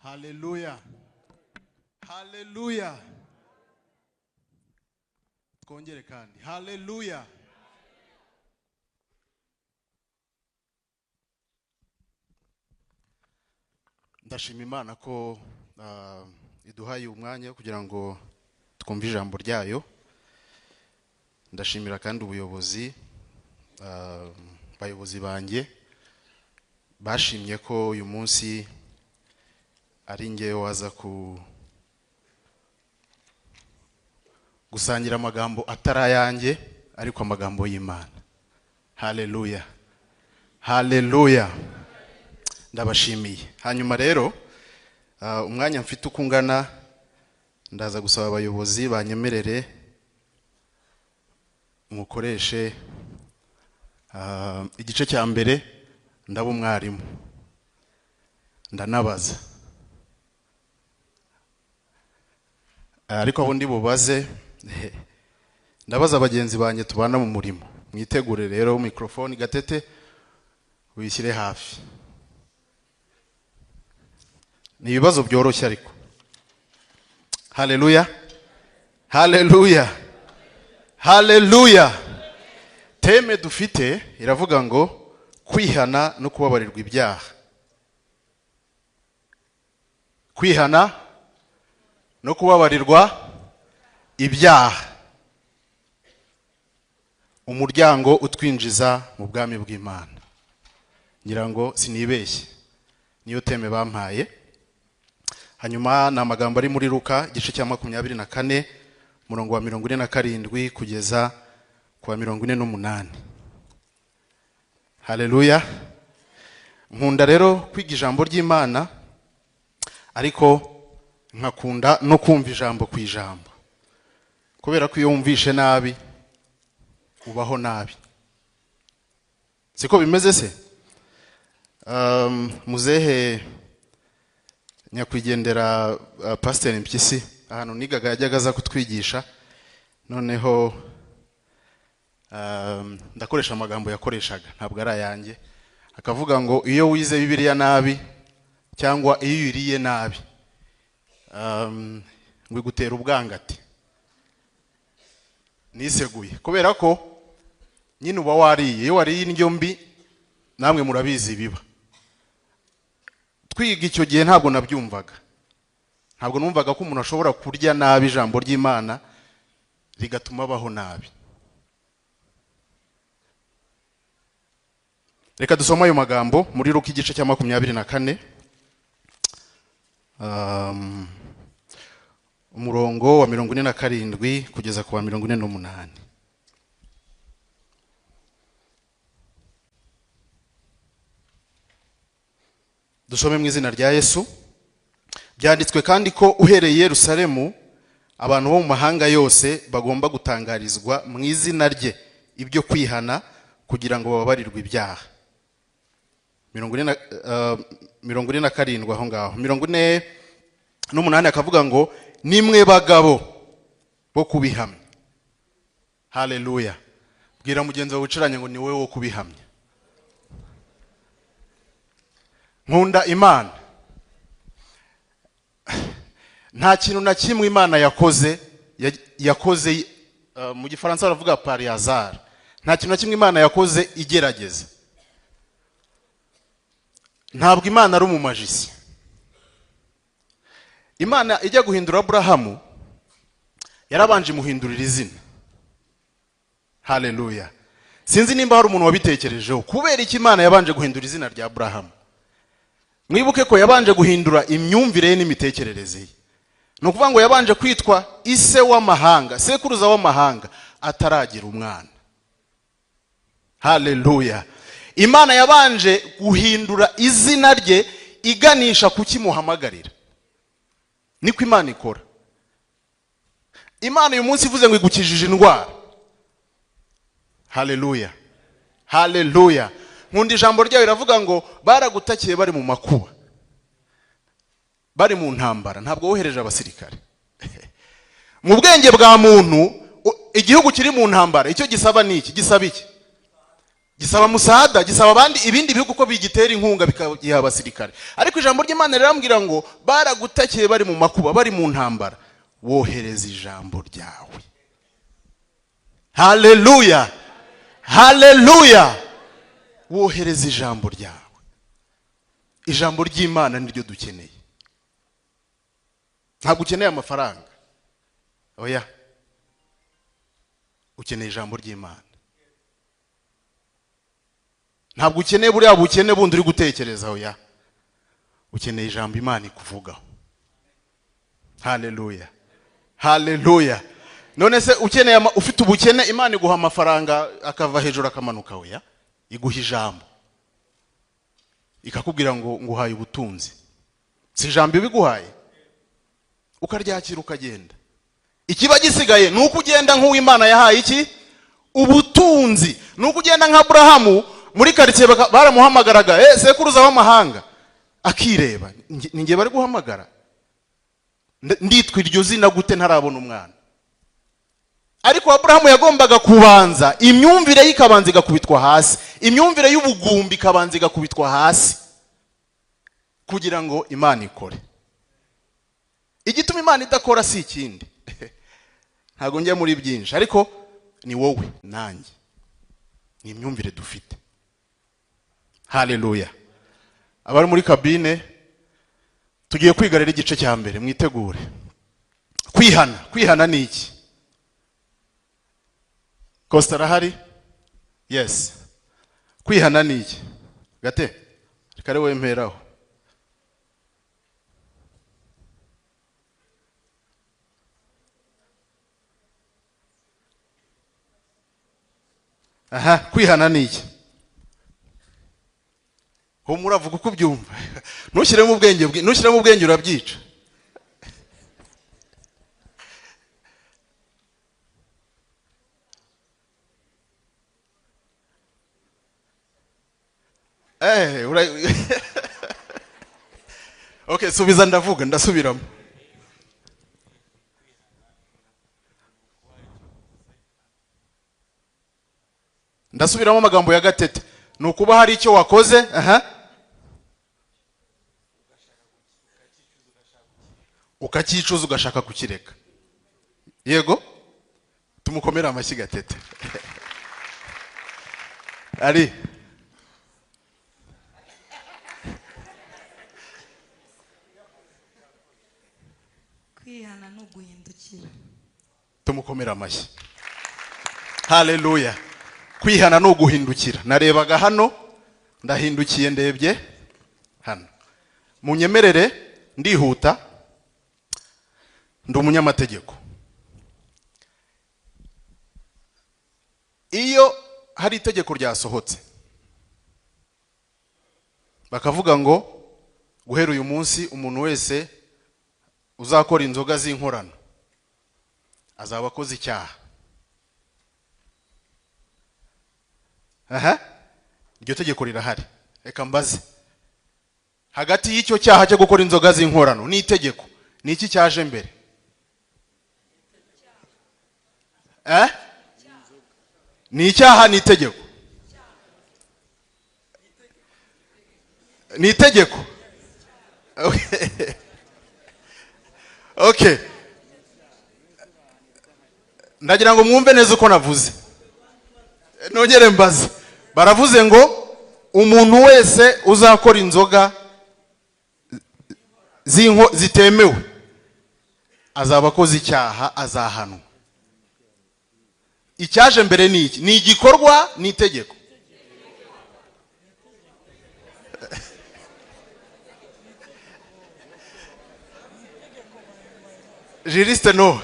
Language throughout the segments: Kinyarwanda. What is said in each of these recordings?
Hallelujah. Hallelujah. Twongere kandi. Hallelujah. Ndashima Imana ko iduhaye umwanya kugira ngo twumve ijambo ryayo. Ndashimira kandi ubuyobozi bayobozi banjye bashimye ko uyu munsi ari ngewe waza gusangira amagambo atarayanjye ariko amagambo y'Imana. Hallelujah. Hallelujah. Ndabashimiye. Hanyuma rero umwanya mfite ukungana ndaza gusaba abayobozi banyemerere mukoreshe igice cya mbere ndaba umwarimu ndanabaza ariko aho ndi bubaze ndabaza abagenzi banjye tubana mu murimo. Mwitegure rero microphone Gatete uyishyire hafi. Ni ibibazo byoroshye ariko. Hallelujah. Hallelujah. Hallelujah. Teme dufite iravuga ngo kwihana no kubabarirwa ibyaha. Kwihana no kubabarirwa ibyaha. Umuryango utwinjiza mu bwami bw'Imana. Ngira ngo sinibeshye. Niyo teme bampaye. Hanyuma na amagambo ari muri Luka igice cya 24 murongo wa 47 kugeza ku wa 48. Hallelujah. Nkunda rero kwiga ijambo ry'Imana ariko nkakunda no kumva ijambo ku ijambo. Kubera ko iyo wumvishe nabi ubaho nabi. Siko bimeze se? Muzehe nyakwigendera Pastor Mpyisi ahantu nigaga yajyaga aza kutwigisha, noneho ndakoresha amagambo yakoreshaga ntabwo ari ayanjye, akavuga ngo iyo wize Bibiliya nabi cyangwa iyo uriye nabi ngo igutera ubwangati. Niseguye kubera ko nyine uba wariye, iyo wariye indyo mbi namwe murabizi biba. Twiga icyo gihe ntabwo nabyumvaga. Ntabwo numvaga ko umuntu ashobora kurya nabi ijambo ry'Imana rigatuma abaho nabi. Reka dusome ayo magambo muri Luka igice cya 24 umurongo wa 47 kugeza ku wa 48. Dusome mu izina rya Yesu. Byanditswe kandi ko uhereye Yerusalemu abantu bo mu mahanga yose bagomba gutangarizwa mu izina rye ibyo kwihana kugira ngo bababarirwe ibyaha. 47 aho ngaho. 48 akavuga ngo nimwe bagabo bo kubihamya. Hallelujah. Bwira mugenzi wawe uciranye ngo ni wowe wo kubihamya. Nkunda Imana. Nta kintu na kimwe Imana yakoze mu gifaransa baravuga par hasard. Nta kintu na kimwe Imana yakoze igerageza. Ntabwo Imana ari umumagisi. Imana ijya guhindura Abrahamu yarabanje muhindurira izina. Hallelujah. Sinzi nimba hari umuntu wabitekerejeho kubera iki Imana yabanje guhindura izina rya Abrahamu. Mwibuke ko yabanje guhindura imyumvire ye n'imitekerereze ye. No kuvuga ngo yabanje kwitwa ise w'amahanga, sekuruza w'amahanga ataragira umwana. Hallelujah. Imana yabanje guhindura izina rye iganisha kukimuhamagarira. Niko Imana ikora. Imana uyu munsi ivuze ngo igukijije indwara. Hallelujah. Hallelujah. Nkunda ijambo ryayo iravuga ngo baragutakiye bari mu makuba, bari mu ntambara, ntabwo wohereje abasirikare. Mu bwenge bwa muntu igihugu kiri mu ntambara icyo gisaba niki? Gisaba iki? gisaba musada, gisaba abandi ibindi bihugu ko bigitera inkunga bikagiha abasirikare. Ariko ijambo ry'Imana rirambwira ngo baragutakiye bari mu makuba, bari mu ntambara, wohereza ijambo ryawe. Haleluya, haleluya. Wohereza ijambo ryawe. Ijambo ry'Imana niryo dukeneye. Ntabwo ukeneye amafaranga, oya, ukeneye ijambo ry'Imana. Ntabwo ukeneye buriya bukene bundi uri gutekereza, oya, ukeneye ijambo Imana ikuvugaho. Haleluya, haleluya. None se ukeneye ufite ubukene Imana iguha amafaranga akava hejuru akamanuka, oya, iguha ijambo ikakubwira ngo nguhaye ubutunzi. Si ijambo ibiguhaye ukaryakira ukagenda. Ikiba gisigaye nuko ugenda nk'uwo Imana yahaye iki? Ubutunzi. Nuko ugenda nka Abrahamu muri quartier baramuhamagaraga, sekuruza w'amahanga, akireba, ninge bari guhamagara, nditwa iryo zina gute ntarabona umwana. Ariko Abrahamu yagombaga kubanza imyumvire y'ikabanza igakubitwa hasi, imyumvire y'ubugumbi ikabanza igakubitwa hasi, kugira ngo Imana ikore. Igituma Imana idakora si ikindi, ntago njya muri byinshi, ariko ni wowe nanjye, ni imyumvire dufite. Haleluya. Abari muri kabine tugiye kwiga rero igice cya mbere, mwitegure. Kwihana ni iki? Costa rahari? Yes. Kwihana ni iki? Gate, reka rero wemperaho. Aha, kwihana ni iki? Humura vuga uko ubyumva. Ntushyiremo ubwenge urabyica. Okay, subiza ndavuga, ndasubiramo. Ndasubiramo amagambo ya Gatete. Nukuba hari icyo wakoze, ukakicuza ugashaka kukireka. Yego? Tumukomera amashyi Gatete. Ari kwihana no guhindukira. Tumukomera amashyi. Haleluya. Kwihana no guhindukira. Narebaga hano, ndahindukiye ndebye hano. Munyemerere ndihuta, ndi umunyamategeko. Iyo hari itegeko ryasohotse bakavuga ngo guhera uyu munsi umuntu wese uzakora inzoga z'inkorano azaba akoze icyaha. Iryo tegeko rirahari. Reka mbaze, hagati y'icyo cyaha cyo gukora inzoga z'inkorano ni itegeko, ni iki cyaje mbere? Ni icyaha ni itegeko? Ni itegeko. Okay. Ndagira ngo mwumve neza uko navuze. Nongere mbaze. Baravuze ngo umuntu wese uzakora inzoga zitemewe azaba akoze icyaha, azahanwa. Icyaje mbere ni iki? Ni igikorwa ni itegeko? Juriste no.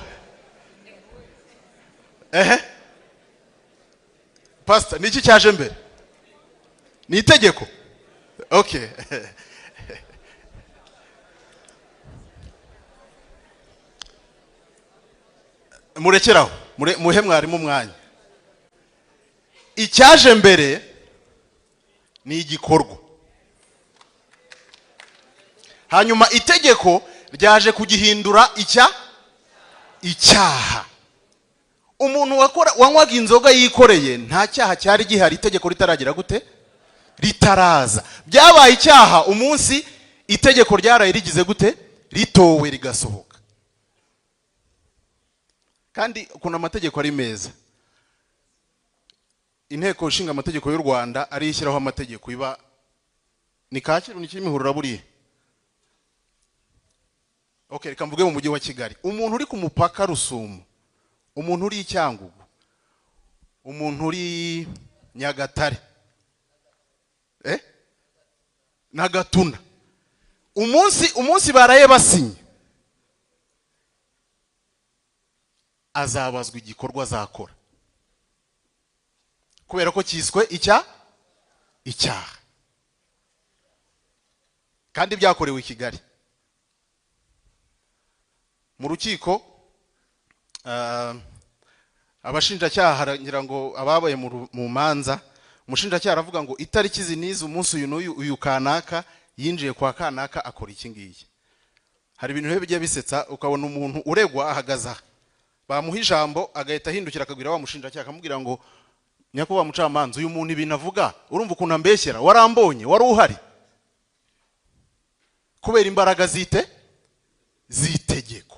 Pastor, ni iki cyaje mbere? Ni itegeko? Okay. Murekeraho, muhe mwarimu umwanya. Icyaje mbere ni igikorwa. Hanyuma itegeko ryaje kugihindura icyaha. umuntu wanywaga inzoga yikoreye nta cyaha cyari gihari, itegeko ritaragira gute, ritaraza. Byabaye icyaha umunsi itegeko ryaraye rigize gute, ritowe rigasohoka. Kandi kuna amategeko ari meza. Inteko ishinga amategeko y'u Rwanda ari ishyiraho amategeko iba ni Kacyiru ni Kimihurura buriye. Okay, reka mvuge mu mujyi wa Kigali. Umuntu uri ku mupaka Rusumo, umuntu uri Cyangugu, umuntu uri Nyagatare, na Gatuna, umunsi baraye basinye, azabazwa igikorwa azakora, kubera ko cyiswe icyaha, kandi byakorewe i Kigali. Mu rukiko abashinjacyaha ngira ngo ababaye mu manza, umushinjacyaha aravuga ngo itariki zinize umunsi uyu kanaka yinjiye kwa kanaka akora iki ngiki. Hari ibintu bijya bisetsa, ukabona umuntu uregwa ahagaza, bamuha ijambo agahita ahindukira akabwira wa mushinjacyaha akamubwira ngo nyakubahwa mucamanza, uyu muntu ibintu avuga urumva ukuntu ambeshyera, warambonye, wari uhari. Kubera imbaraga zitegeko.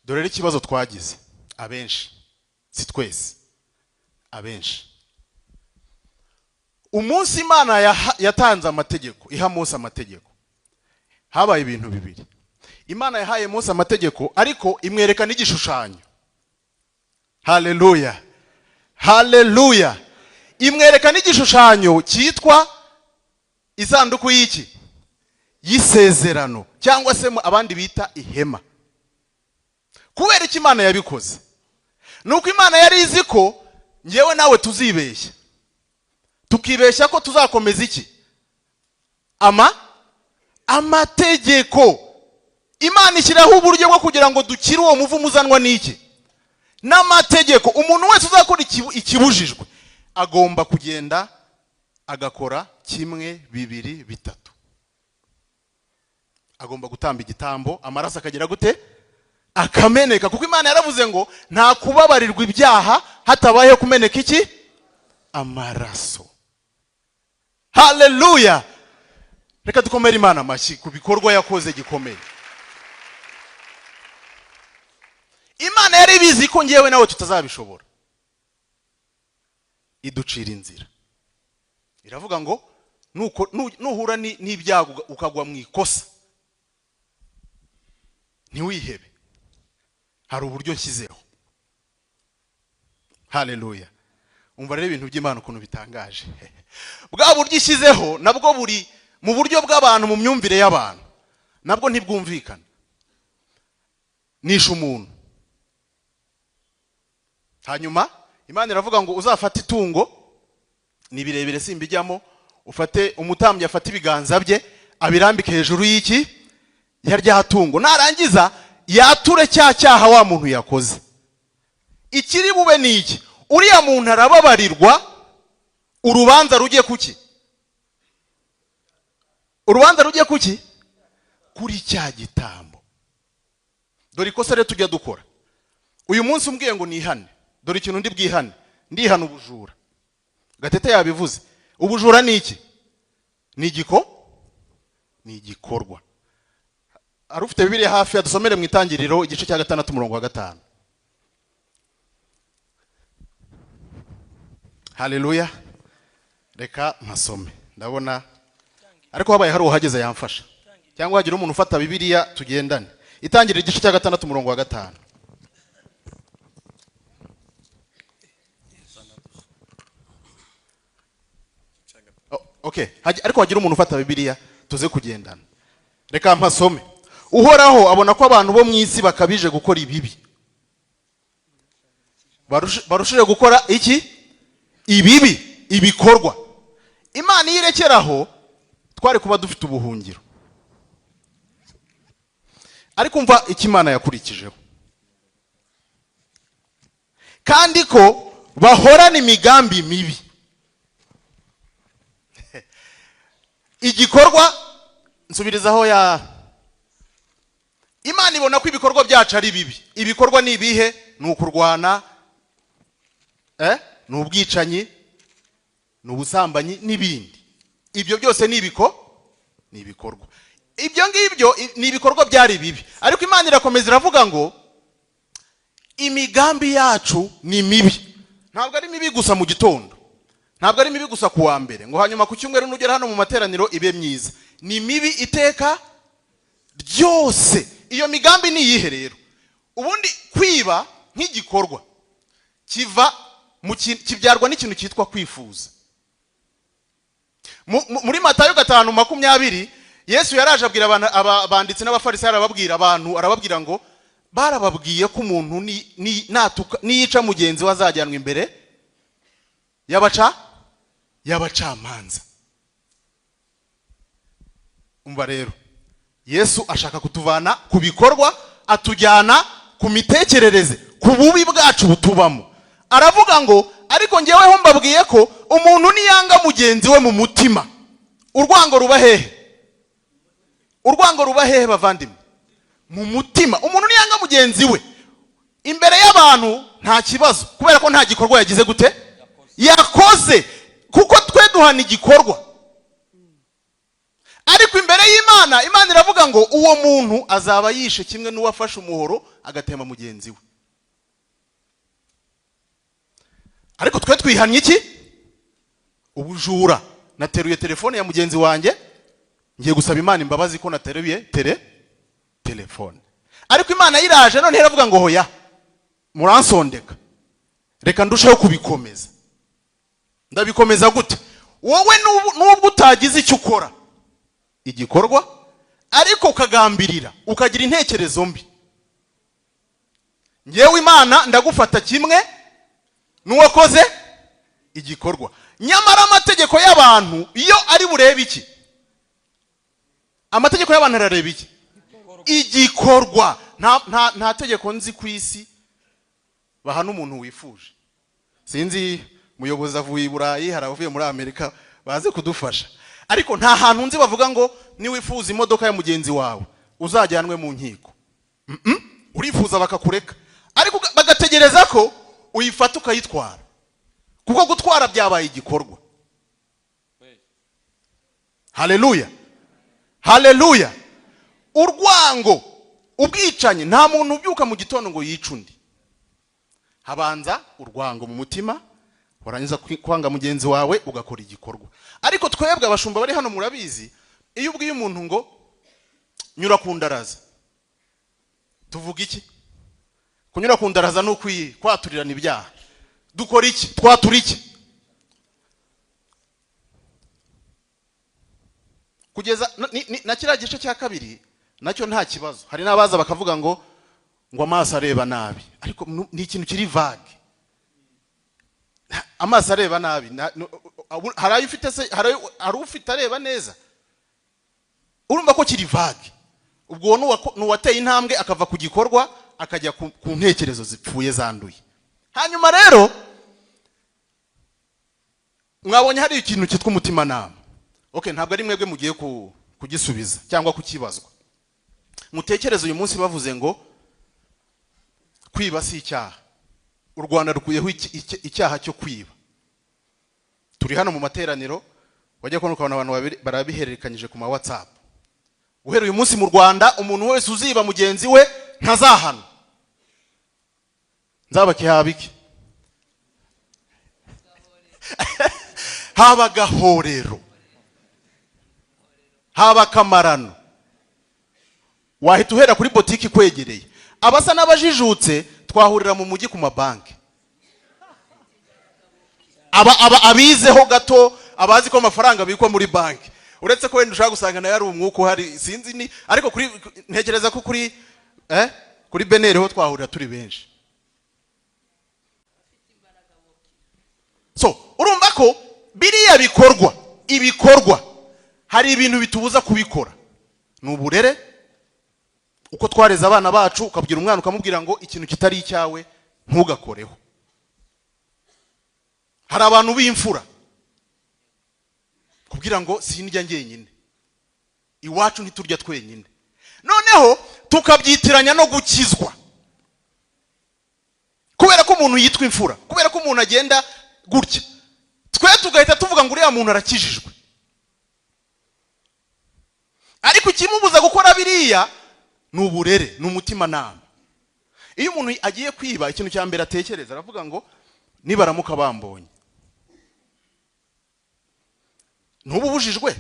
Dore rero ikibazo twagize abenshi, si twese, abenshi. Umunsi Imana yatanze amategeko, iha Mose amategeko, habaye ibintu bibiri. Imana yahaye Mose amategeko ariko imwereka n'igishushanyo. Haleluya, haleluya. Imwereka n'igishushanyo cyitwa isanduku y'isezerano, cyangwa se abandi bita ihema. Kubera iki Imana yabikoze? Nuko Imana yari izi ko ngewe nawe tuzibeshya, tukibeshya ko tuzakomeza iki, amategeko. Imana ishyiraho uburyo bwo kugira ngo dukire uwo muvumo uzanwa n'iki, n'amategeko. Umuntu wese uzakora ikibujijwe agomba kugenda agakora kimwe, bibiri, bitatu. Agomba gutamba igitambo, amaraso akagera gute, akameneka. Kuko Imana yaravuze ngo nta kubabarirwa ibyaha hatabayeho kumeneka iki, amaraso. Haleluya. Reka dukomere Imana amashyi ku bikorwa yakoze gikomeye. Imana yari bizi ko ngewe nawe tutazabishobora, iducira inzira. Iravuga ngo nuhura n'ibyago ukagwa mu ikosa, ntiwihebe, hari uburyo nshyizeho. Haleluya. Umva rero ibintu by'Imana ukuntu bitangaje. Bwa buryo ishyizeho nabwo buri mu buryo bw'abantu, mu myumvire y'abantu, nabwo ntibwumvikana. Nisha umuntu, hanyuma Imana iravuga ngo uzafate itungo, ni birebire simbijyamo, ufate umutambyi afate ibiganza bye abirambike hejuru y'iki, ya rya tungo, narangiza yature cyaha wa muntu yakoze. Ikiri bube ni iki, uriya muntu arababarirwa, urubanza rugiye kuki, urubanza rugiye kuki, kuri cya gitambo. Dore ikosa rero tujya dukora. Uyu munsi umbwiye ngo nihane, dore ikintu ndi bwihane, ndihana ubujura. Gatete yabivuze, ubujura ni iki, ni igikorwa. Arufite Bibiliya hafi, adusomere mu Itangiriro igice cya 6 umurongo wa 5. Haleluya. Reka mpasome, ndabona ariko habaye hari uhageze yamfasha, cyangwa hagira umuntu ufata Bibiliya tugendane. Itangiriro igice cya 6 umurongo wa 5. Okay, ariko hagira umuntu ufata Bibiliya tuze kugendana. Reka mpasome. Uhoraho abona ko abantu bo mu isi bakabije gukora ibibi, barushije gukora iki, ibibi, ibikorwa. Imana yirekeraho twari kuba dufite ubuhungiro. Ariko umva ikimana yakurikijeho, kandi ko bahorana imigambi mibi. Igikorwa nsubirizaho ya Imana imana ibona ko ibikorwa byacu ari bibi. Ibikorwa ni ibihe? Ni ukurwana, ni ubwicanyi, ni ubusambanyi n'ibindi. Ibyo byose ni ibikorwa. Ibyo ngibyo ni ibikorwa byari bibi. Ariko imana irakomeza iravuga ngo imigambi yacu ni mibi. Ntabwo ari mibi gusa mu gitondo, ntabwo ari mibi gusa kuwa mbere ngo hanyuma ku cyumweru nugera hano mu materaniro ibe myiza. Ni mibi iteka ryose. Iyo migambi ni iyihe rero? Ubundi kwiba nk'igikorwa kibyarwa n'ikintu cyitwa kwifuza. Muri Matayo 5:20 Yesu yaraje abwira abanditsi n'abafarisayo arababwira ngo barababwiye ko umuntu niyica mugenzi we azajyanwa imbere y'abacamanza. Umva rero, Yesu ashaka kutuvana ku bikorwa atujyana ku mitekerereze, ku bubi bwacu butubamo. Aravuga ngo ariko njyeweho mbabwiye ko umuntu niyanga mugenzi we mu mutima, urwango ruba hehe? Urwango ruba hehe bavandimwe? Mu mutima. Umuntu niyanga mugenzi we imbere y'abantu nta kibazo, kubera ko nta gikorwa yagize gute? Yakoze. Kuko twe duhana igikorwa. Ariko imbere y'Imana, Imana iravuga ngo uwo muntu azaba yishe kimwe n'uwafashe umuhoro agatema mugenzi we. Ariko twe twihannye iki? Ubujura. Nateruye telefone ya mugenzi wanjye, ngiye gusaba Imana imbabazi ko nateruye telefone. Ariko Imana yiraje none iravuga ngo hoya, muransondeka, reka ndusheho kubikomeza. Ndabikomeza gute? Wowe nubwo utagize icyo ukora igikorwa, ariko ukagambirira, ukagira intekerezo mbi, ngewe Imana ndagufata kimwe n'uwakoze igikorwa. Nyamara amategeko y'abantu iyo ari burebe iki? Amategeko y'abantu arareba iki? Igikorwa. Nta tegeko nzi ku isi bahana umuntu wifuje. Sinzi muyobozi avuye i Burayi, haravuye muri Amerika baze kudufasha. Ariko nta hantu nzi bavuga ngo niwifuza imodoka ya mugenzi wawe uzajyanwe mu nkiko. Urifuza bakakureka, ariko bagategereza ko uyifata ukayitwara. Kuko gutwara byabaye igikorwa. Haleluya. Haleluya. Urwango, ubwicanyi, nta muntu ubyuka mu gitondo ngo yice undi. Habanza urwango mu mutima, warangiza kwanga mugenzi wawe ugakora igikorwa. Ariko twebwe abashumba bari hano murabizi, iyo ubwiye umuntu ngo nyura ku ndaraza, tuvuga iki? Kunyura ku ndaraza no kwaturirana ibyaha. Dukora iki? Twatura iki? Kugeza na kiriya gice cya kabiri nacyo nta kibazo. Hari n'abaza bakavuga ngo amaso areba nabi, ariko ni ikintu kiri vague. Amaso areba nabi, hari ufite areba neza. Urumva ko kiri vague. Ubwo nuwateye intambwe akava ku gikorwa akajya ku ntekerezo zipfuye zanduye. Hanyuma rero mwabonye hari ikintu cyitwa umutima nama. Okay, ntabwo ari mwebwe mugiye kugisubiza cyangwa kukibazwa. Mutekereze uyu munsi bavuze ngo kwiba si icyaha. U Rwanda rukuyeho icyaha cyo kwiba. Turi hano mu materaniro, wajya kubona ukabona abantu barabihererekanyije ku ma WhatsApp. Guhera uyu munsi mu Rwanda umuntu wese uziba mugenzi we ntazahana. Nzabaki habiki? Haba gahorero, haba kamarano. Wahita uhera kuri botiki kwegereye. Abasa n'abajijutse twahurira mu mujyi ku mabanki. Abizeho gato, abazi ko amafaranga bikwa muri banki. Uretse ko wenda ushaka gusanga na yari umwuka uhari, sinzi ni, ariko ntekereza ko kuri Benere ho twahurira turi benshi. So, urumva ko biriya ibikorwa hari ibintu bitubuza kubikora. Nuburere, uko twareza abana bacu, ukabwira umwana ukamubwira ngo ikintu kitari icyawe ntugakoreho. Hari abantu b'imfura kubwira ngo sindya ngenyine, iwacu ntiturya twenyine. Noneho tukabyitiranya no gukizwa, kubera ko umuntu yitwa imfura, kubera ko umuntu agenda gutya, twe tugahita tuvuga ngo uriya muntu arakijijwe. Ariko ikimubuza gukora biriya ni uburere, ni umutima nama. Iyo umuntu agiye kwiba, ikintu cya mbere atekereza aravuga ngo nibaramuka bambonye, ntububujijwe,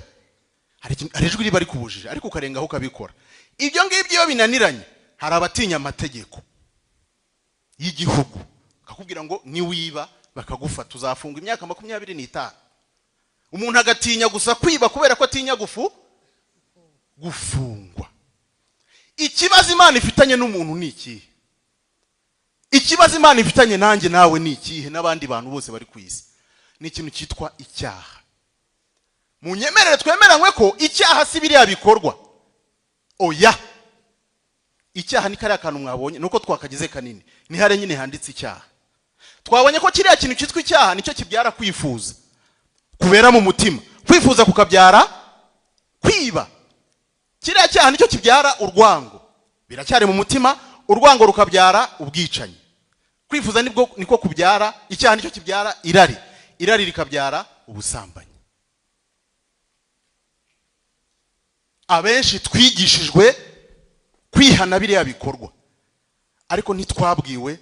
hari ijwi riba rikubujije ariko ukarengaho ukabikora. Ibyo ngibyo iyo binaniranye, hari abatinya amategeko y'igihugu, akakubwira ngo niwiba bakagufata uzafungwa imyaka 25. Umuntu agatinya gusa kwiba kubera ko atinya gufungwa. Ikibazo Imana ifitanye n'umuntu ni ikihe? Ikibazo Imana ifitanye nanjye nawe ni ikihe, n'abandi bantu bose bari ku isi? Ni ikintu cyitwa icyaha. Munyemerere twemeranywe ko icyaha si biriya bikorwa. Oya, icyaha ni kariya kantu mwabonye, nuko twakagize kanini, ni hare nyine handitse icyaha. Twabonye ko kiriya kintu cyitwa icyaha nicyo kibyara kwifuza, kubera mu mutima, kwifuza kukabyara kwiba. Kiriya cyaha nicyo kibyara urwango, biracyari mu mutima, urwango rukabyara ubwicanyi. Kwifuza niko kubyara icyaha, nicyo kibyara irari, irari rikabyara ubusambanyi. Abenshi twigishijwe kwihana biriya bikorwa, ariko ntitwabwiwe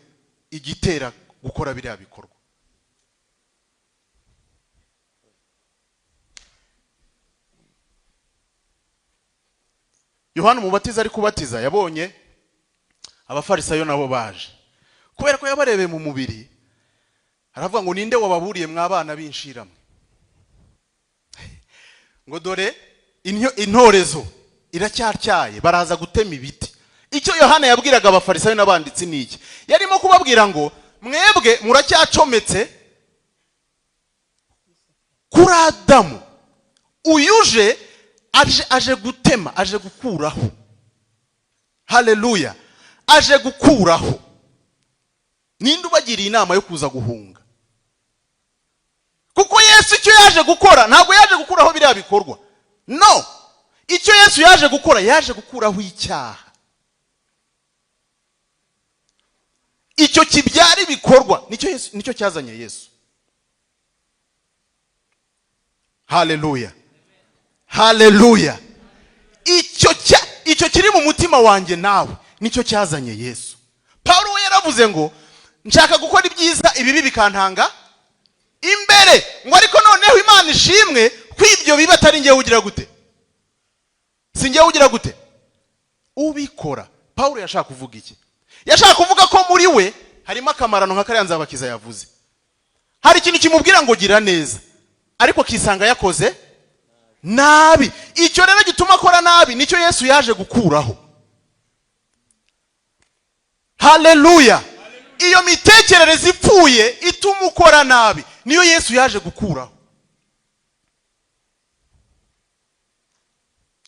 igitera gukora biriya bikorwa. Yohana Umubatiza ari kubatiza yabonye abafarisayo nabo baje, kubera ko yabarebeye mu mubiri, aravuga ngo ninde wababuriye mwabana b'inshiramwe ngo dore intorezo iracyatyaye, baraza gutema ibiti. Icyo Yohana yabwiraga abafarisayo n'abanditsi ni iki? Yarimo kubabwira ngo mwebwe muracyacometse kuri Adamu, uyuje aje gutema, aje gukuraho. Haleluya, aje gukuraho. Ninde ubagiriye inama yo kuza guhunga? Kuko Yesu icyo yaje gukora ntabwo yaje gukuraho biriya bikorwa. No, icyo Yesu yaje gukora, yaje gukuraho icyaha. Icyo kibyara ibikorwa nicyo cyazanye Yesu. Haleluya, haleluya. Icyo kiri mu mutima wanjye nawe nicyo cyazanye Yesu. Paulo yaravuze ngo nshaka gukora ibyiza, ibibi bikantanga imbere, ngo ariko noneho Imana ishimwe kw'ibyo biba atari ngewe ugira gute, si ngewe ugira gute ubikora. Paulo yashaka kuvuga iki? Yashaka kuvuga ko muri we harimo akamarano nka kariya Nzabakiza yavuze. Hari ikintu kimubwira ngo gira neza, ariko kisanga yakoze nabi. Icyo rero gituma akora nabi nicyo Yesu yaje gukuraho. Haleluya. Iyo mitekerereze ipfuye ituma ukora nabi niyo Yesu yaje gukuraho.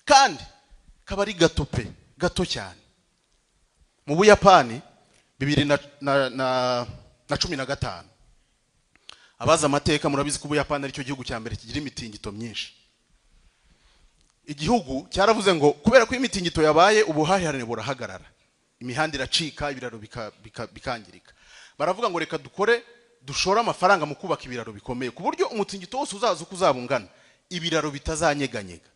Kandi kabari gato cyane. Mu Buyapani 2015, abaza amateka murabizi ko Buyapani ari cyo gihugu cya mbere kigira imitingito myinshi. Igihugu cyaravuze ngo kubera ko imitingito yabaye ubuhahirane burahagarara, imihanda iracika, ibiraro bikangirika. Baravuga ngo reka dushora amafaranga mu kubaka ibiraro bikomeye, ku buryo umutingito wose uzaza uko uzabungana ibiraro bitazanyeganyega.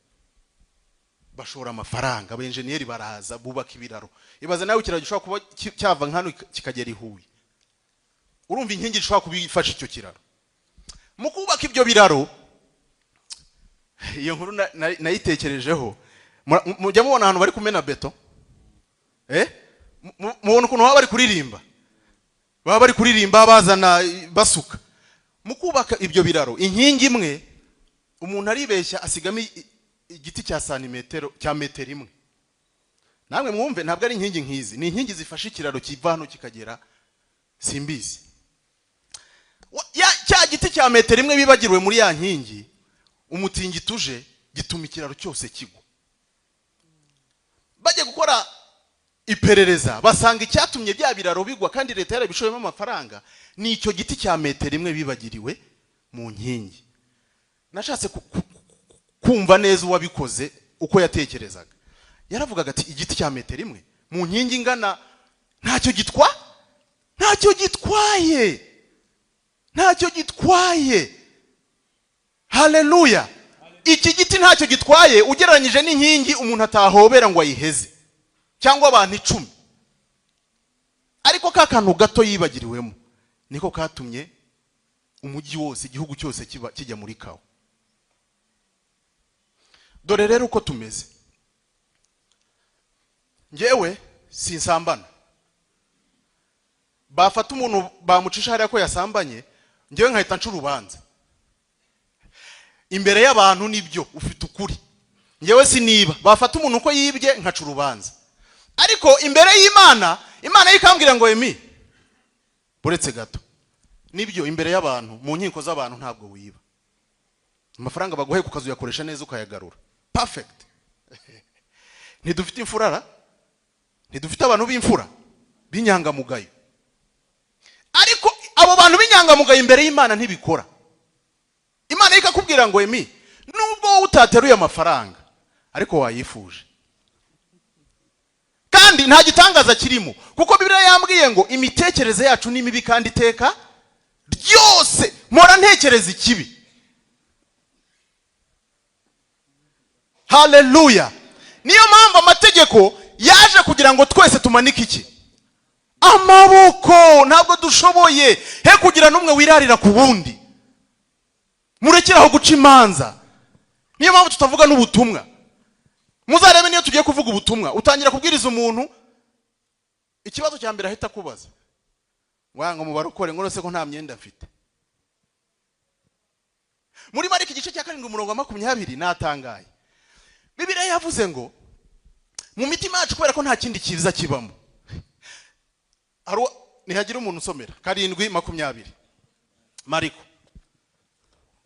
Bashora amafaranga, abenjeniyeri baraza bubaka ibiraro. Ibaza nawe kiraro gishobora kuba cyava nkano kikagera ihuye, urumva inkingi gishobora kubifasha icyo kiraro. Mu kubaka ibyo biraro, iyo nkuru nayitekerejeho, mujya mubona ahantu bari kumena beto, mubona ukuntu baba bari kuririmba, bazana basuka. Mu kubaka ibyo biraro, inkingi imwe umuntu aribeshya asigamo igiti cya santimetero cya metero imwe. Namwe mwumve, ntabwo ari inkingi nkizi, ni inkingi zifasha ikiraro kiva hano kikagera simbizi. Cya giti cya metero imwe bibagirwe muri ya nkingi, umutingito uje gituma ikiraro cyose kigwa. Bajye gukora iperereza basanga icyatumye bya biraro bigwa kandi leta yarabishoyemo amafaranga ni icyo giti cya metero imwe bibagiriwe mu nkingi. Nashatse kumva neza uwabikoze uko yatekerezaga. Yaravugaga ati igiti cya metero imwe mu nkingi ingana ntacyo gitwaye. Haleluya. Iki giti ntacyo gitwaye ugereranyije n'inkingi umuntu atahobera ngo ayiheze cyangwa abantu 10. Ariko kakantu gato yibagiriwemo niko katumye umujyi wose, igihugu cyose kijya muri kawo. Dore rero uko tumeze. Ngewe sinsambana. Bafata umuntu bamucisha hariya ko yasambanye, ngewe nkahita nca urubanza imbere y'abantu. Nibyo ufite ukuri. Ngewe siniba, bafata umuntu uko yibye nkaca urubanza. Ariko imbere y'Imana, Imana yikambwira ngo Emi, buretse gato. Nibyo imbere y'abantu, mu nkiko z'abantu ntabwo wiba. Amafaranga baguhe ku kazu yakoresha neza ukayagarura. Perfect. Ntidufite imfurara, ntidufite abantu b'imfura b'inyangamugayo. Ariko abo bantu b'inyangamugayo imbere y'Imana ntibikora. Imana ikakubwira ngo Emi, nubwo utateruye amafaranga ariko wayifuje. Kandi nta gitangaza kirimo, kuko Bibiliya yambwiye ngo imitekerereze yacu ni mibi kandi iteka ryose mpora ntekereza ikibi. Haleluya. Niyo mpamvu amategeko yaje kugira ngo twese tumanike iki? Amaboko. Ntabwo dushoboye. He kugira n'umwe wirarira ku wundi. Murekeraho guca imanza. Niyo mpamvu tutavuga n'ubutumwa. Muzarebe niyo tugiye kuvuga ubutumwa, utangira kubwiriza umuntu, ikibazo cya mbere ahita kubaza, wanga mu barokore ngo nose ko nta myenda mfite. Muri Mariko igice cya 7:20 natangaye. Bibiliya yavuze ngo mu mitima yacu kubera ko nta kindi kiza kibamo. Nihagira umuntu usomera 7:20. Mariko.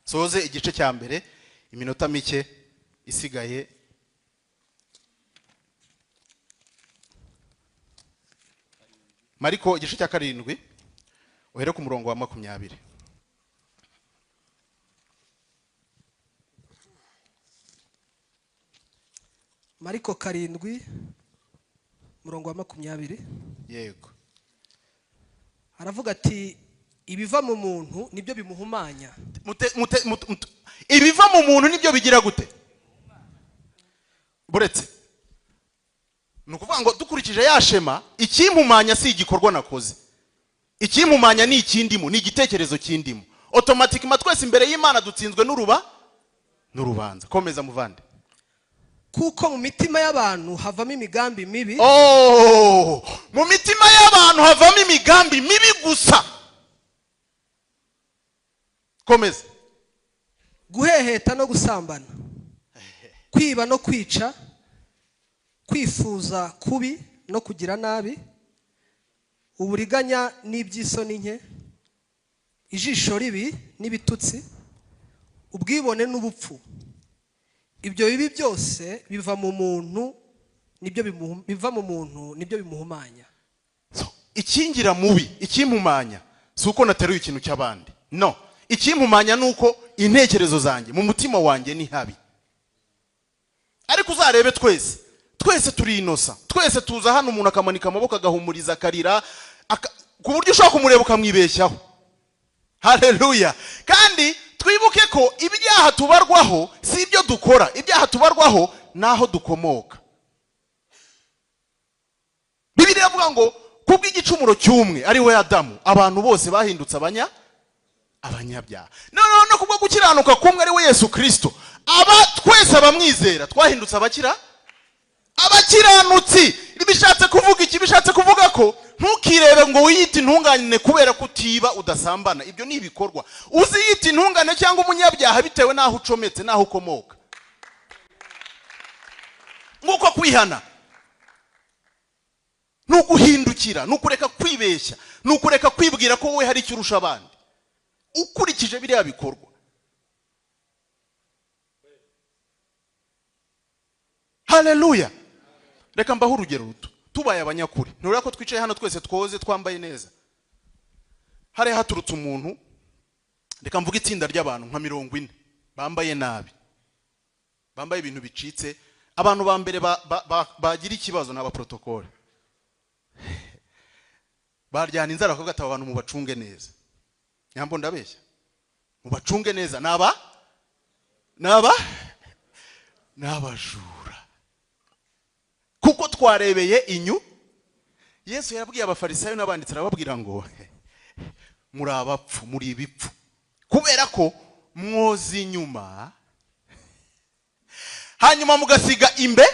Soze igice cya mbere, iminota mike isigaye. Mariko igice cya 7 uhere ku murongo wa 20. Mariko 7 murongo wa 20. Yego. Aravuga ati ibiva mu muntu nibyo bimuhumanya. Ibiva mu muntu nibyo bigira gute? Buretse nukuvuga ngo dukurikije yashema, ikimpumanya si igikorwa nakoze. Ikimpumanya ni ikindimo, ni igitekerezo kindimo. Automatically twese imbere y'Imana dutsinzwe n'urubanza. Komeza muvande. Kuko mu mitima y'abantu havamo imigambi mibi. Mu mitima y'abantu havamo imigambi mibi gusa. Komeza. Guheheta no gusambana, kwiba no kwica, kwifuza kubi no kugira nabi, uburiganya n'iby'isoni nke, ijisho ribi n'ibitutsi, ubwibone n'ubupfu. Ibyo bibi byose biva mu muntu nibyo bimuhumanya. Ikingira mubi, ikimpumanya si uko nateruye ikintu cy'abandi. No, ikimpumanya nuko intekerezo zanjye mu mutima wanjye ni habi. Ariko uzarebe twese turi inosa. Twese tuza hano umuntu akamanika amaboko agahumuriza akarira ku buryo ushaka kumureba ukamwibeshyaho. Haleluya. Kandi twibuke ko ibyaha tubarwaho si ibyo dukora, ibyaha tubarwaho naho dukomoka. Bibiliya ivuga ngo kubw'igicumuro cy'umwe ari we Adamu, abantu bose bahindutse abanyabyaha. No kubwo gukiranuka kumwe ari we Yesu Kristo, twese abamwizera twahindutse abakiranutsi. Bishatse kuvuga iki? Bishatse kuvuga ko ntukirebe ngo wiyite intungane kubera kutiba udasambana. Ibyo ni ibikorwa. Uziyite intungane cyangwa umunyabyaha bitewe naho ucometse, naho ukomoka. Nguko kwihana nuguhindukira, nukureka kwibeshya, nukureka kwibwira ko wowe hari icyo urusha abandi ukurikije biriya bikorwa. Haleluya. Reka mbaho urugero ruto. Tubaye abanyakuri, nturira ko twicaye hano twese twoze twambaye neza. Hari haturutse umuntu, reka mvuga itsinda ry'abantu nka 40 bambaye nabi, bambaye ibintu bicitse. Abantu ba mbere bagira ikibazo n'aba protocole. baryana inzara bakavuga ati abantu mubacunge neza. Nyambo ndabeshya? Mubacunge neza n'abajura. Kuko twarebeye Yesu yabwiye abafarisayo n'abanditsi arababwira ngo muri abapfu, muri ibipfu, kubera ko mwoza inyuma hanyuma mugasiga imbere,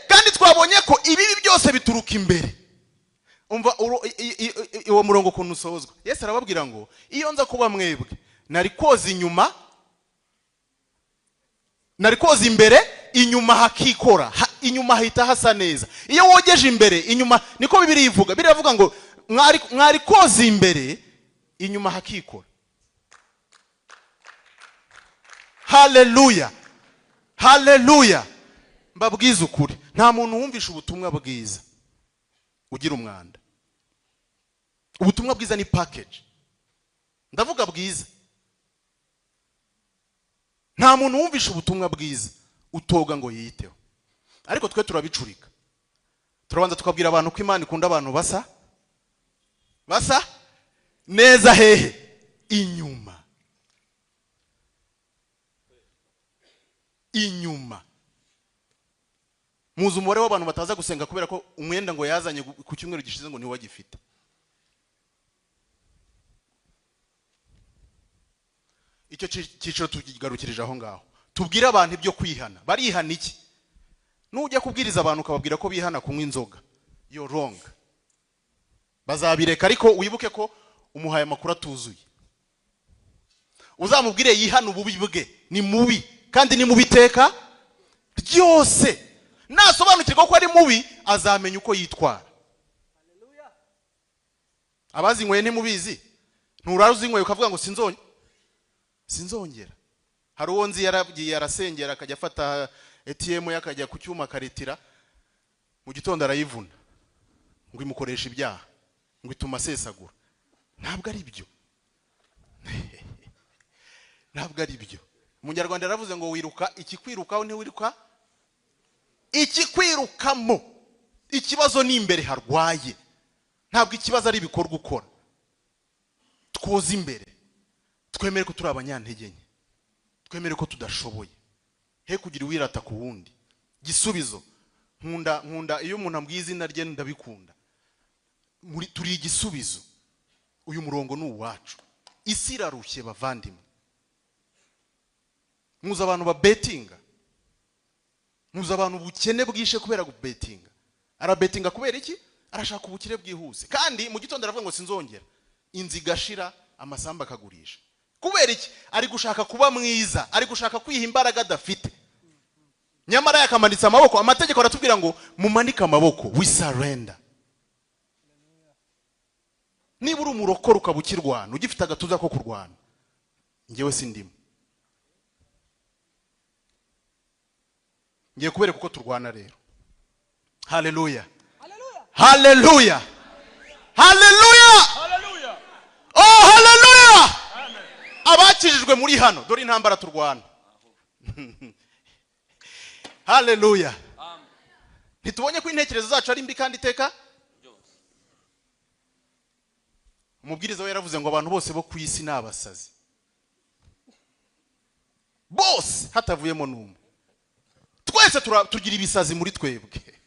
kandi twabonye ko ibibi byose bituruka imbere. Umva uwo murongo kuntu usozwa. Yesu arababwira ngo iyo nza kuba mwebwe nari koza inyuma, nari koza imbere, inyuma hakikora, inyuma hahita hasa neza. Iyo wogeje imbere, inyuma, niko Bibiliya ivuga. Bibiliya ivuga ngo mwari koza imbere, inyuma hakikora. Haleluya, haleluya. Mbabwiza ukuri, nta muntu wumvisha ubutumwa bwiza ugira umwanda. Ubutumwa bwiza ni package. Ndavuga bwiza. Nta muntu wumvisha ubutumwa bwiza utoga ngo yiteho. Ariko twe turabicurika. Turabanza tukabwira abantu ko Imana ikunda abantu basa neza hehe? Inyuma. Muzi umubare w'abantu bataza gusenga kubera ko umwenda ngo yazanye ku cyumweru gishize ngo niwe wagifite. Icyo cyiciro tukigarukirije aho ngaho. Tubwire abantu ibyo kwihana. Barihana iki? Nujya kubwiriza abantu ukababwira ko bihana kunywa inzoga, you're wrong. Bazabireka, ariko wibuke ko umuhaye amakuru atuzuye. Uzamubwire yihana ububi bwe, ni mubi kandi ni mubiteka ryose. Nasobanukirwa ko ari mubi, azamenya uko yitwara. Abazinyweye ntimubizi? Nturaruzi zinyweye ukavuga ngo sinzongera. Hari uwo nzi yaragiye arasengera akajya afata ATM yakajya ku cyuma karitira, mu gitondo arayivuna ngo imukoresha ibyaha, ngo ituma sesagura. Ntabwo ari byo. Ntabwo ari byo. Umunyarwanda yaravuze ngo wiruka ikikwirukaho ntiwiruka ikikwirukamo. Ikibazo ni imbere harwaye, ntabwo ikibazo ari ibikorwa ukora. Twoza imbere, twemere ko turi abanyantege nke, twemere ko tudashoboye, he kugira wirata ku wundi. Gisubizo, nkunda iyo umuntu ambwiye izina rye ndabikunda. Turi igisubizo. Uyu murongo ni uwacu. Isi irarushye bavandimwe. Muza abantu babetinga, muza abantu bukene bwishe kubera gubetinga. Arabetinga kubera iki? Arashaka ubukire bwihuse. Kandi mu gitondo aravuga ngo sinzongera. Inziga shira, amasamba akagurisha. Kubera iki? Ari gushaka kuba mwiza, ari gushaka kwiha imbaraga adafite. Nyamara yakamanitse amaboko. Amategeko aratubwira ngo mumanike amaboko, we surrender. Niba uri umurokoro ukabukirwana, ugifite agatuza ko kurwana, ngewe sindimo. Ngiye kubereka uko turwana rero. Haleluya, haleluya, haleluya, haleluya. Oh haleluya. Abakijijwe muri hano, dore intambara turwana. Haleluya. Ntitubonye ko intekerezo zacu ari mbi kandi iteka. Umubwiriza we yaravuze ngo abantu bose bo ku isi nabasazi. Bose hatavuyemo n'umwe. Twese tugira ibisazi muri twebwe.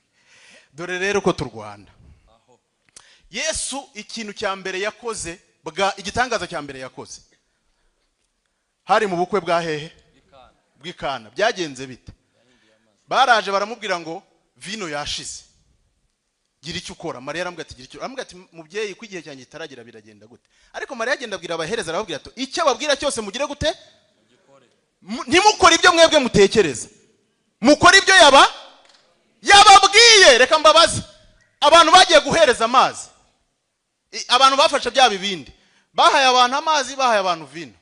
Dore rero ko turwana. Yesu ikintu cya mbere yakoze, igitangaza cya mbere yakoze, hari mu bukwe bwa hehe? Bw'Ikana. Byagenze bite? Baraje baramubwira ngo vino yashize, gira icyo ukora. Mariya aramubwira ati gira icyo. Aramubwira ati mubyeyi ko igihe cyanjye itaragira biragenda gute? Ariko Mariya agenda abwira abahereza arababwira ati icyo ababwira cyose mugire gute? Ntimukore ibyo mwebwe mutekereza, mukora ibyo yababwiye. Reka mbabaze, abantu bagiye guhereza amazi, abantu bafashe bya bibindi, bahaye abantu amazi, bahaye abantu vino.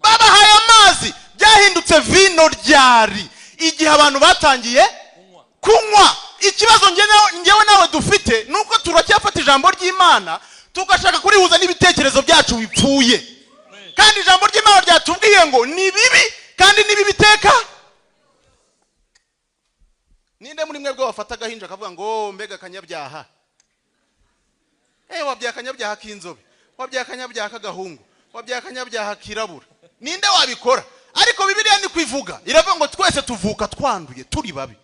Babahaye amazi, byahindutse vino ryari igihe abantu batangiye kunywa. Ikibazo ngewe nawe dufite nuko turacyafata ijambo ry'Imana tugashaka kurihuza n'ibitekerezo byacu bipfuye. Kandi ijambo ry'Imana ryatubwiye ngo ni bibi kandi ni bibiteka. Ninde muri mwebwe wafata gahinja akavuga ngo mbega kanyabyaha? wabyaye akanyabyaha k'inzobe, wabyaye akanyabyaha k'agahungu, wabyaye akanyabyaha kirabura. Ninde wabikora? Ariko Bibiliya ni kwivuga iravuga ngo twese tuvuka twanduye turi babi.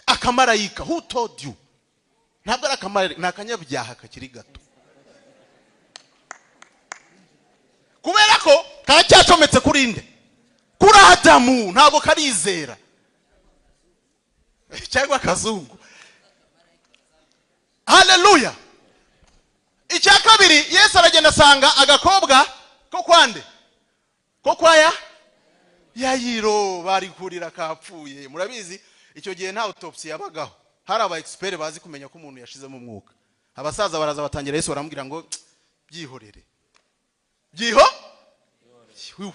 Akamarayika, who told you? Ntabwo ari akamarayika, ni akanyabyaha kakiri gato. Kubera ko kacyacometse kuri nde? Kuri Adamu, ntabwo karizera. Cyangwa kazungu. Haleluya. Icya kabiri, Yesu aragenda asanga agakobwa ko kwande, ko kwaya Yayiro, bari kurira kapfuye. Murabizi icyo gihe nta autopsy yabagaho, hari aba expert bazi kumenya ko umuntu yashizemo umwuka. Abasaza baraza batangira Yesu baramubwira ngo byihorere, byiho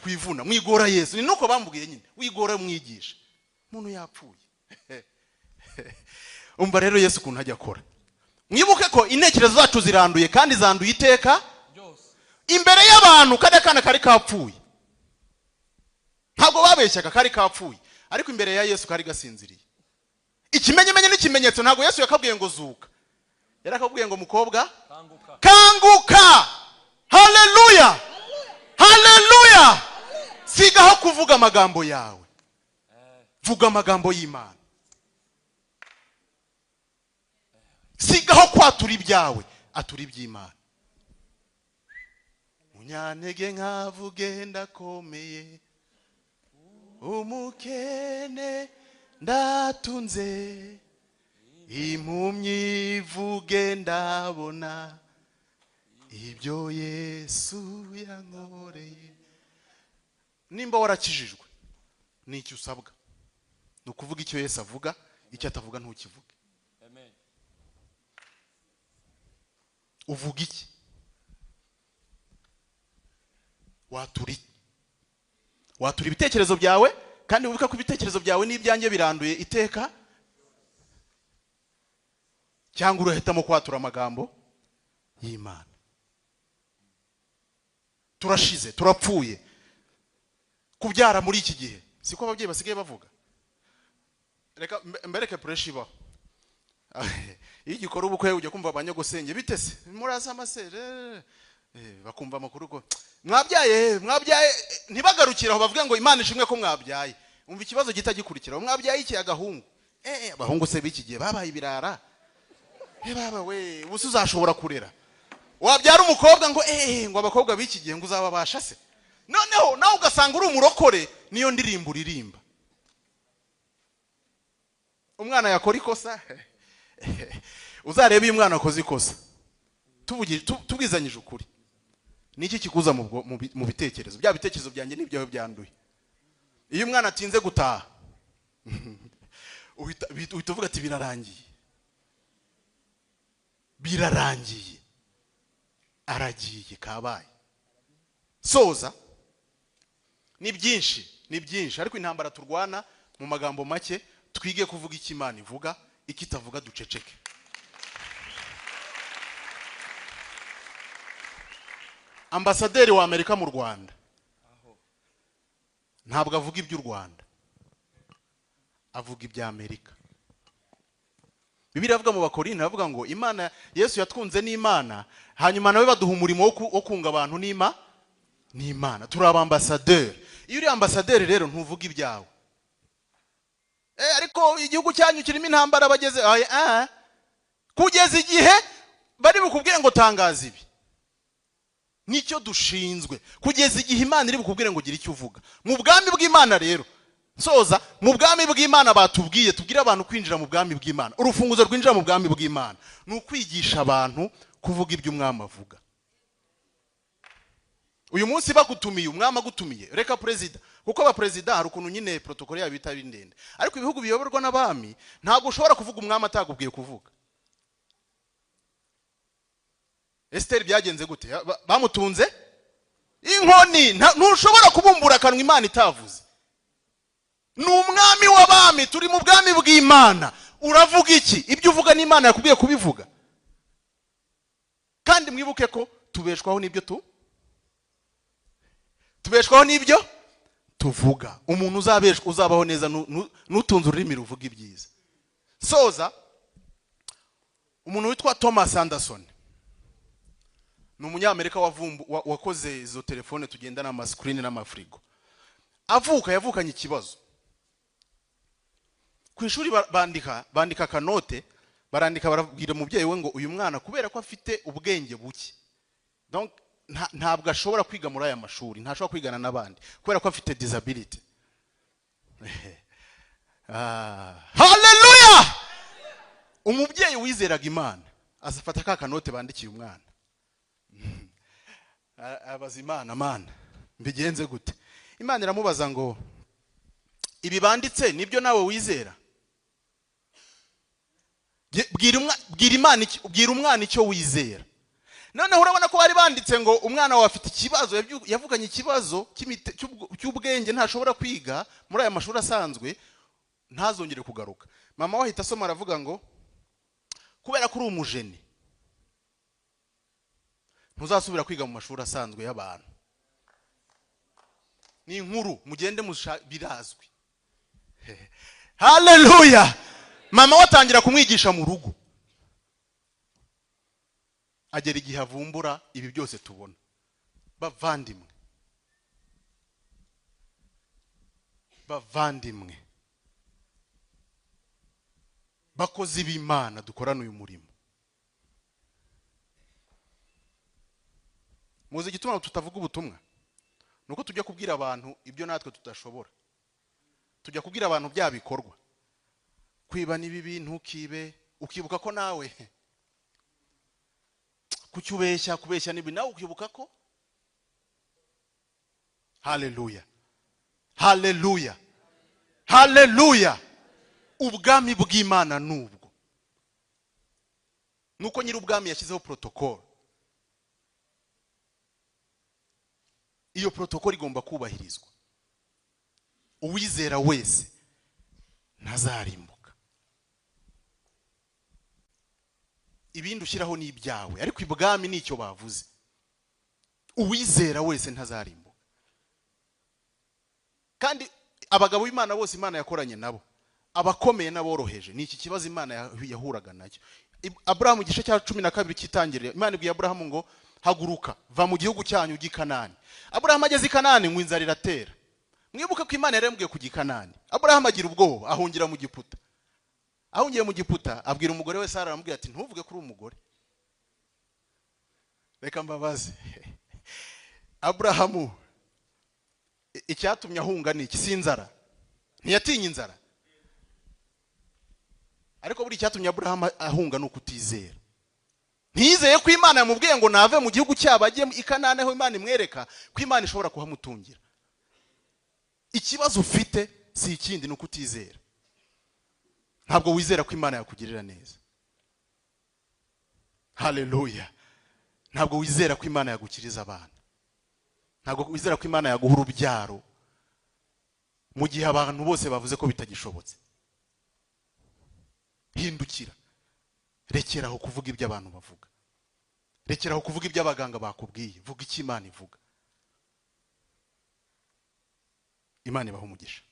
kwivuna, mwigora Yesu. Ni nuko bambwiye nyine, wigora mwigisha, umuntu yapfuye. Umva rero Yesu kuntu ajya akora. Mwibuke ko intekerezo zacu ziranduye kandi zanduye iteka imbere y'abantu. Kada kana kari kapfuye, ntabwo babeshyaga, kari kapfuye, ariko imbere ya Yesu kari gasinziriye. Ikimenyemenye n'ikimenyetso, ntabwo Yesu yakabwiye ngo zuka, yarakabwiye ngo mukobwa kanguka. Haleluya, haleluya. Sigaho kuvuga amagambo yawe, vuga amagambo y'Imana. Sigaho kwatura ibyawe, atura iby'Imana. Munyantege nkavuge ndakomeye, umukene ndatunze, impumyi vuge ndabona, ibyo Yesu yankoreye. Nimba warakijijwe, ni icyo usabwa, ni ukuvuga icyo Yesu avuga, icyo atavuga ntukivuge. Amen. Uvuga iki? Watura ibitekerezo byawe, kandi wibuka ko ibitekerezo byawe n'ibyanjye biranduye iteka. Cyangwa urahitamo kwatura amagambo y'Imana. Turashize, turapfuye. Kubyara muri iki gihe siko ababyeyi basigaye bavuga. Reka mbereke pressure ibaho. Iyo igikora ubukwe ujya kumva abanyagosenge bitese muraza amasere, bakumva amakuru ko mwabyaye ntibagarukira aho bavuga ngo Imana ishimwe ko mwabyaye. Umva ikibazo gitagikurikira, mwabyaye iki agahungu? Abahungu se biki gihe babaye ibirara. Baba we, ubuso uzashobora kurera. Wabyara umukobwa ngo ngo abakobwa biki gihe ngo uzababasha se? Noneho nawe ugasanga uri umurokore, niyo ndirimbo uririmba. Umwana yakora ikosa, uzareba uyu mwana akoze ikosa, tubwizanyije ukuri. Niki kikuza mu bitekerezo? Bya bitekerezo byanjye n'ibyawe byanduye. Iyo umwana atinze gutaha, uhita uvuga ati birarangiye, aragiye kabaye. Soza ni byinshi, ariko intambara turwana mu magambo make, twige kuvuga icyo Imana ivuga, ikitavuga duceceke. Ambasaderi wa Amerika mu Rwanda ntabwo avuga iby'u Rwanda, avuga ibya Amerika. Bibiliya avuga mu Bakorinto, avuga ngo Imana, Yesu yatwunze n'Imana, hanyuma nawe baduha umurimo wo kunga abantu n'Imana. Turi abambasaderi. Iyo uri ambasaderi rero ntuvuga ibyawe. Ariko igihugu cyanyu kirimo intambara bageze kugeza igihe bari bukubwire ngo tangaza ibi. Nicyo dushinzwe, kugeza igihe Imana iri bukubwire ngo gira icyo uvuga. Mu bwami bw'Imana rero, soza, mu bwami bw'Imana batubwiye tubwire abantu kwinjira mu bwami bw'Imana. Urufunguzo rwinjira mu bwami bw'Imana ni ukwigisha abantu kuvuga ibyo umwami avuga. Uyu munsi bagutumiye, umwami agutumiye, reka president, kuko aba president hari ukuntu nyine protocole yabo bitari ndende. Ariko ibihugu biyoborwa n'abami ntabwo ushobora kuvuga umwami atagubwiye kuvuga. Esther byagenze gute? Bamutunze inkoni, ntushobora kubumbura akanwa Imana itavuze. Ni umwami w'abami, turi mu bwami bw'Imana. Uravuga iki? Ibyo uvuga n'Imana yakubwiye kubivuga. Kandi mwibuke ko tubeshwaho n'ibyo tuvuga, umuntu uzabeshwa uzabaho neza nutunze ururimi ruvuga ibyiza. Soza, umuntu witwa Thomas Anderson ni umunyamerika wakoze izo telefone tugendana ama screen n'amafrigo. Yavukanye ikibazo. Ku ishuri bandika kanote, barandika barabwira umubyeyi we ngo uyu mwana kubera ko afite ubwenge buke, donc ntabwo ashobora kwiga muri aya mashuri, ntashobora kwigana n'abandi kubera ko afite disability. Hallelujah! Umubyeyi wizeraga Imana azafata ka kanote bandikiye umwana. Abaza Imana, mana mbigenze gute? Imana iramubaza ngo ibi banditse nibyo nawe wizera? Bwira umwana icyo wizera. Noneho urabona ko bari banditse ngo umwana wawe afite ikibazo, yavuganye ikibazo cy'ubwenge, ntashobora kwiga muri aya mashuri asanzwe, ntazongere kugaruka. Mama wahita asoma aravuga ngo kubera ko uri umujeni ntuzasubira kwiga mu mashuri asanzwe y'abantu. Ni inkuru mugende birazwi. Hallelujah! Mama watangira kumwigisha mu rugo, agera igihe avumbura ibi byose tubona. Bavandimwe bakozi b'Imana dukorana uyu murimo, muzi igituma tutavuga ubutumwa? Nuko tujya kubwira abantu ibyo natwe tudashobora. Tujya kubwira abantu bya bikorwa, kwiba nibi bintu ukibe, ukibuka ko nawe kubeshya nibi nawe ukibuka ko. Hallelujah! Hallelujah! Hallelujah! Ubwami bw'Imana nubwo nuko nyiri ubwami yashyizeho protocol. Iyo protocol igomba kubahirizwa. Uwizera wese ntazarimbuka. Ibindi ushyiraho ni ibyawe, ariko ibwami nicyo bavuze. Uwizera wese ntazarimbuka. Kandi abagabo b'Imana bose Imana yakoranye nabo, abakomeye n'aboroheje, ni iki kibazo Imana yahuraga nacyo. Abrahamu igice cya 12 cyitangirira, Imana ibwiye Abrahamu ngo haguruka va mu gihugu cyanyu ujye i Kanani. Abrahamu ageze i Kanani ngo inzara iratera. Mwibuke ko Imana yarembwiye kujya i Kanani. Abrahamu agira ubwoba, ahungira mu Giputa. Ahungiye mu Giputa abwira umugore we Sara, aramubwira ati ntuvuge kuri umugore. Reka mbabaze. Abrahamu icyatumye ahunga ni iki? Sinzara. Ntiyatinye inzara. Ariko buri cyatumye Abrahamu ahunga no kutizera. Ntizeye ko Imana yamubwiye ngo nave mu gihugu cyabo ajye i Kanani aho Imana imwereka ko Imana ishobora kuhamutungira. Ikibazo ufite si ikindi no kutizera. Ntabwo wizera ko Imana yakugirira neza. Hallelujah! Ntabwo wizera ko Imana yagukiriza abana. Ntabwo wizera ko Imana yaguha urubyaro mu gihe abantu bose bavuze ko bitagishobotse. Hindukira. Rekeraho kuvuga ibyo abantu bavuga. Rekeraho kuvuga ibyo abaganga bakubwiye. Vuga icyo Imana ivuga. Imana ibaha umugisha.